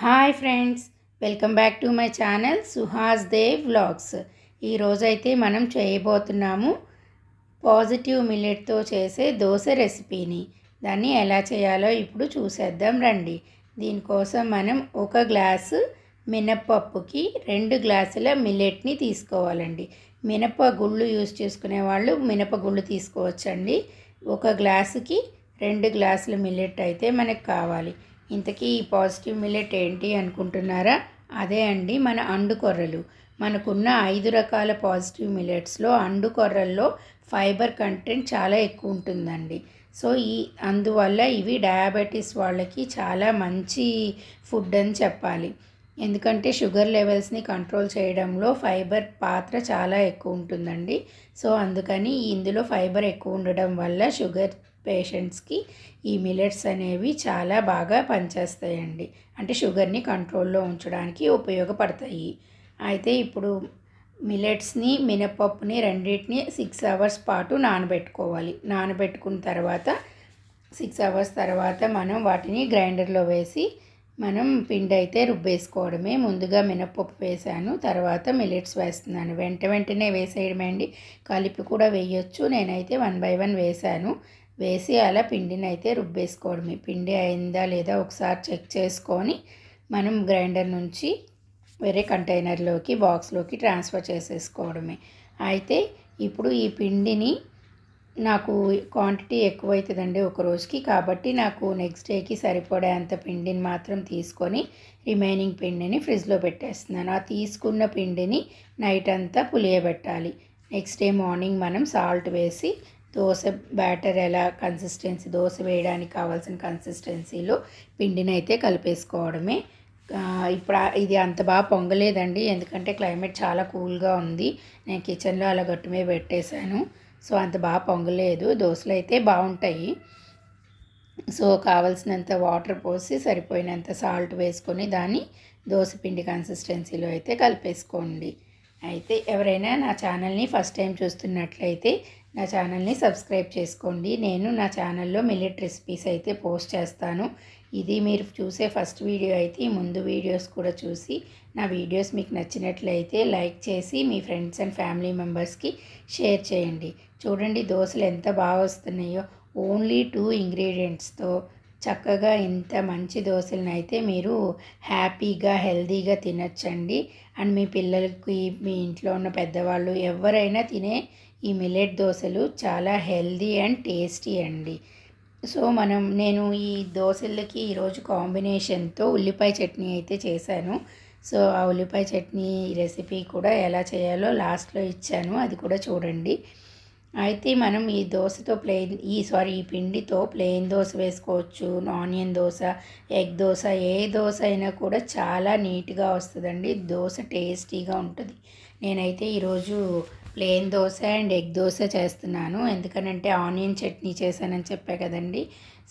Hi friends, welcome back to my channel Suhas Dev vlogs. ఈరోజైతే మనం చేయబోతున్నాము పాజిటివ్ మిల్లెట్తో చేసే దోశ రెసిపీని. దాన్ని ఎలా చేయాలో ఇప్పుడు చూసేద్దాం రండి. దీనికోసం మనం ఒక గ్లాసు మినప్పప్పుకి 2 గ్లాసుల మిల్లెట్ని తీసుకోవాలండి. మినప గుళ్ళు యూజ్ చేసుకునే వాళ్ళు మినపగుళ్ళు తీసుకోవచ్చండి. ఒక గ్లాసుకి 2 గ్లాసుల మిల్లెట్ అయితే మనకు కావాలి. ఇంతకీ ఈ పాజిటివ్ మిల్లెట్ ఏంటి అనుకుంటున్నారా? అదే అండి మన అండుకొర్రలు. మనకున్న 5 రకాల పాజిటివ్ మిల్లెట్స్లో అండుకొర్రల్లో ఫైబర్ కంటెంట్ చాలా ఎక్కువ ఉంటుందండి. సో అందువల్ల ఇవి డయాబెటీస్ వాళ్ళకి చాలా మంచి ఫుడ్ అని చెప్పాలి. ఎందుకంటే షుగర్ లెవెల్స్ని కంట్రోల్ చేయడంలో ఫైబర్ పాత్ర చాలా ఎక్కువ ఉంటుందండి. సో అందుకని ఇందులో ఫైబర్ ఎక్కువ ఉండడం వల్ల షుగర్ పేషెంట్స్కి ఈ మిల్లెట్స్ అనేవి చాలా బాగా పనిచేస్తాయండి. అంటే షుగర్ని కంట్రోల్లో ఉంచడానికి ఉపయోగపడతాయి. అయితే ఇప్పుడు మిల్లెట్స్ని మినపప్పుని రెండింటిని 6 అవర్స్ పాటు నానబెట్టుకోవాలి. నానబెట్టుకున్న తర్వాత 6 అవర్స్ తర్వాత మనం వాటిని గ్రైండర్లో వేసి మనం పిండి అయితే రుబ్బేసుకోవడమే. ముందుగా మినపప్పు వేసాను, తర్వాత మిల్లెట్స్ వేస్తున్నాను. వెంటనే వేసేయడమే అండి. కలిపి కూడా వేయొచ్చు. నేనైతే 1 బై 1 వేసాను. వేసి అలా పిండిని అయితే రుబ్బేసుకోవడమే. పిండి అయిందా లేదా ఒకసారి చెక్ చేసుకొని మనం గ్రైండర్ నుంచి వేరే కంటైనర్లోకి బాక్స్లోకి ట్రాన్స్ఫర్ చేసేసుకోవడమే. అయితే ఇప్పుడు ఈ పిండిని నాకు క్వాంటిటీ ఎక్కువైతుందండి ఒక రోజుకి, కాబట్టి నాకు నెక్స్ట్ డేకి సరిపడే అంత పిండిని మాత్రం తీసుకొని రిమైనింగ్ పిండిని ఫ్రిడ్జ్లో పెట్టేస్తున్నాను. ఆ తీసుకున్న పిండిని నైట్ అంతా పులియబెట్టాలి. నెక్స్ట్ డే మార్నింగ్ మనం సాల్ట్ వేసి దోశ బ్యాటర్ ఎలా కన్సిస్టెన్సీ, దోశ వేయడానికి కావాల్సిన కన్సిస్టెన్సీలో పిండిని అయితే కలిపేసుకోవడమే. ఇప్పుడు ఇది అంత బాగా పొంగలేదండి, ఎందుకంటే క్లైమేట్ చాలా కూల్గా ఉంది. నేను కిచెన్లో అలా గట్టు మీద పెట్టేశాను. సో అంత బాగా పొంగలేదు. దోశలు అయితే బాగుంటాయి. సో కావాల్సినంత వాటర్ పోసి సరిపోయినంత సాల్ట్ వేసుకొని దాన్ని దోశ పిండి కన్సిస్టెన్సీలో అయితే కలిపేసుకోండి. అయితే ఎవరైనా నా ఛానల్ని ఫస్ట్ టైం చూస్తున్నట్లయితే నా ఛానల్ని సబ్స్క్రైబ్ చేసుకోండి. నేను నా ఛానల్లో మిల్లెట్ రెసిపీస్ అయితే పోస్ట్ చేస్తాను. ఇది మీరు చూసే ఫస్ట్ వీడియో అయితే ముందు వీడియోస్ కూడా చూసి నా వీడియోస్ మీకు నచ్చినట్లయితే లైక్ చేసి మీ ఫ్రెండ్స్ అండ్ ఫ్యామిలీ మెంబర్స్కి షేర్ చేయండి. చూడండి దోశలు ఎంత బాగా వస్తున్నాయో. ఓన్లీ 2 ఇంగ్రీడియంట్స్తో చక్కగా ఇంత మంచి దోశలను అయితే మీరు హ్యాపీగా హెల్తీగా తినచ్చండి. అండ్ మీ పిల్లలకి, మీ ఇంట్లో ఉన్న పెద్దవాళ్ళు ఎవరైనా తినే ఈ మిల్లెట్ దోశలు చాలా హెల్తీ అండ్ టేస్టీ అండి. సో నేను ఈ దోశలకి ఈరోజు కాంబినేషన్తో ఉల్లిపాయ చట్నీ అయితే చేశాను. సో ఆ ఉల్లిపాయ చట్నీ రెసిపీ కూడా ఎలా చేయాలో లాస్ట్లో ఇచ్చాను, అది కూడా చూడండి. అయితే మనం ఈ దోశతో ఈ పిండితో ప్లెయిన్ దోశ వేసుకోవచ్చు, ఆనియన్ దోశ, ఎగ్ దోశ, ఏ దోశ అయినా కూడా చాలా నీట్గా వస్తుందండి. దోశ టేస్టీగా ఉంటుంది. నేనైతే ఈరోజు plain dosa and egg dosa చేస్తున్నాను. ఎందుకనంటే ఆనియన్ చట్నీ చేశానని చెప్పా కదండి.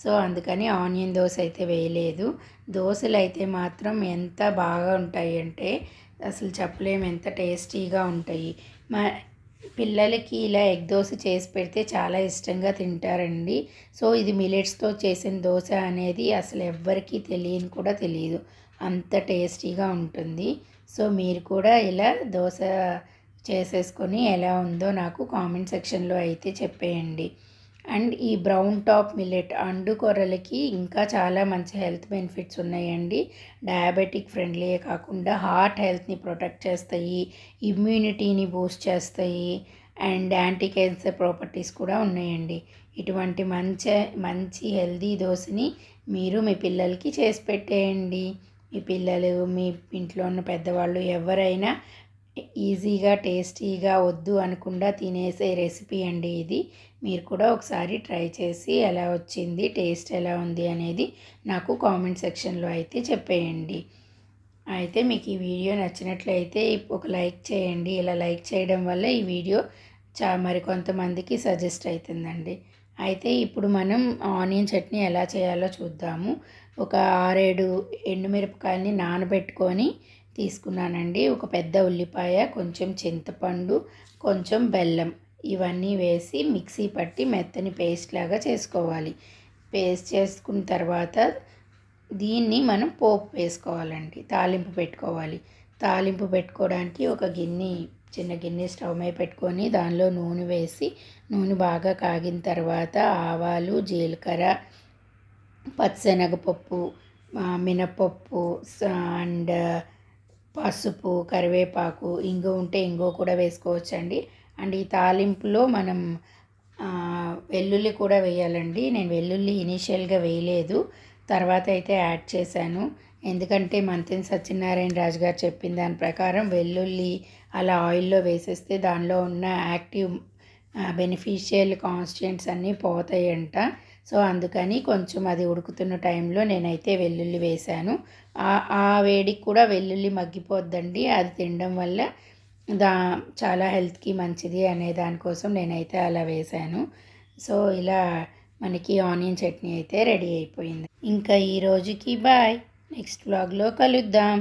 సో అందుకని ఆనియన్ దోశ అయితే వేయలేదు. దోశలు అయితే మాత్రం ఎంత బాగా ఉంటాయి అంటే అసలు చెప్పలేము, ఎంత టేస్టీగా ఉంటాయి. పిల్లలకి ఇలా ఎగ్ దోశ చేసి పెడితే చాలా ఇష్టంగా తింటారండి. సో ఇది మిల్లెట్స్తో చేసిన దోశ అనేది అసలు ఎవ్వరికీ తెలియదు, అంత టేస్టీగా ఉంటుంది. సో మీరు కూడా ఇలా దోశ చేసేసుకొని ఎలా ఉందో నాకు కామెంట్ సెక్షన్లో అయితే చెప్పేయండి. అండ్ ఈ బ్రౌన్ టాప్ మిల్లెట్ అండుకొర్రలకి ఇంకా చాలా మంచి హెల్త్ బెనిఫిట్స్ ఉన్నాయండి. డయాబెటిక్ ఫ్రెండ్లీయే కాకుండా హార్ట్ హెల్త్ని ప్రొటెక్ట్ చేస్తాయి, ఇమ్యూనిటీని బూస్ట్ చేస్తాయి, అండ్ యాంటీ క్యాన్సర్ ప్రాపర్టీస్ కూడా ఉన్నాయండి. ఇటువంటి మంచి హెల్తీ దోశని మీరు మీ పిల్లలకి చేసి పెట్టేయండి. మీ పిల్లలు, మీ ఇంట్లో ఉన్న పెద్దవాళ్ళు ఎవరైనా ఈజీగా టేస్టీగా వద్దు అనకుండా తినేసే రెసిపీ అండి ఇది. మీరు కూడా ఒకసారి ట్రై చేసి ఎలా వచ్చింది, టేస్ట్ ఎలా ఉంది అనేది నాకు కామెంట్ సెక్షన్లో అయితే చెప్పేయండి. అయితే మీకు ఈ వీడియో నచ్చినట్లయితే ఒక లైక్ చేయండి. ఇలా లైక్ చేయడం వల్ల ఈ వీడియో మరికొంతమందికి సజెస్ట్ అవుతుందండి. అయితే ఇప్పుడు మనం ఆనియన్ చట్నీ ఎలా చేయాలో చూద్దాము. ఒక 6-7 ఎండుమిరపకాయలని నానబెట్టుకొని తీసుకున్నానండి. ఒక పెద్ద ఉల్లిపాయ, కొంచెం చింతపండు, కొంచెం బెల్లం, ఇవన్నీ వేసి మిక్సీ పట్టి మెత్తని పేస్ట్ లాగా చేసుకోవాలి. పేస్ట్ చేసుకున్న తర్వాత దీన్ని మనం పోపు వేసుకోవాలండి, తాలింపు పెట్టుకోవాలి. తాలింపు పెట్టుకోవడానికి ఒక గిన్నె, చిన్న గిన్నె స్టవ్ మీద పెట్టుకొని దానిలో నూనె వేసి, నూనె బాగా కాగిన తర్వాత ఆవాలు, జీలకర్ర, పచ్చిశనగపప్పు, మినపప్పు అండ్ పసుపు, కరివేపాకు, ఇంగు ఉంటే ఇంగు కూడా వేసుకోవచ్చండి. అండ్ ఈ తాలింపులో మనం వెల్లుల్లి కూడా వేయాలండి. నేను వెల్లుల్లి ఇనీషియల్గా వేయలేదు, తర్వాత అయితే యాడ్ చేశాను. ఎందుకంటే మంతెన సత్యనారాయణ రాజు గారు చెప్పిన దాని ప్రకారం వెల్లుల్లి అలా ఆయిల్లో వేసేస్తే దానిలో ఉన్న యాక్టివ్ బెనిఫిషియల్ కాన్స్టిట్యూయెంట్స్ అన్నీ పోతాయంట. సో అందుకని కొంచెం అది ఉడుకుతున్న టైంలో నేనైతే వెల్లుల్లి వేశాను. ఆ వేడికి కూడా వెల్లుల్లి మగ్గిపోద్దండి, అది తినడం వల్ల చాలా హెల్త్కి మంచిది అనే దానికోసం నేనైతే అలా వేశాను. సో ఇలా మనకి ఆనియన్ చట్నీ అయితే రెడీ అయిపోయింది. ఇంకా ఈ రోజుకి బాయ్, నెక్స్ట్ వ్లాగ్లో కలుద్దాం.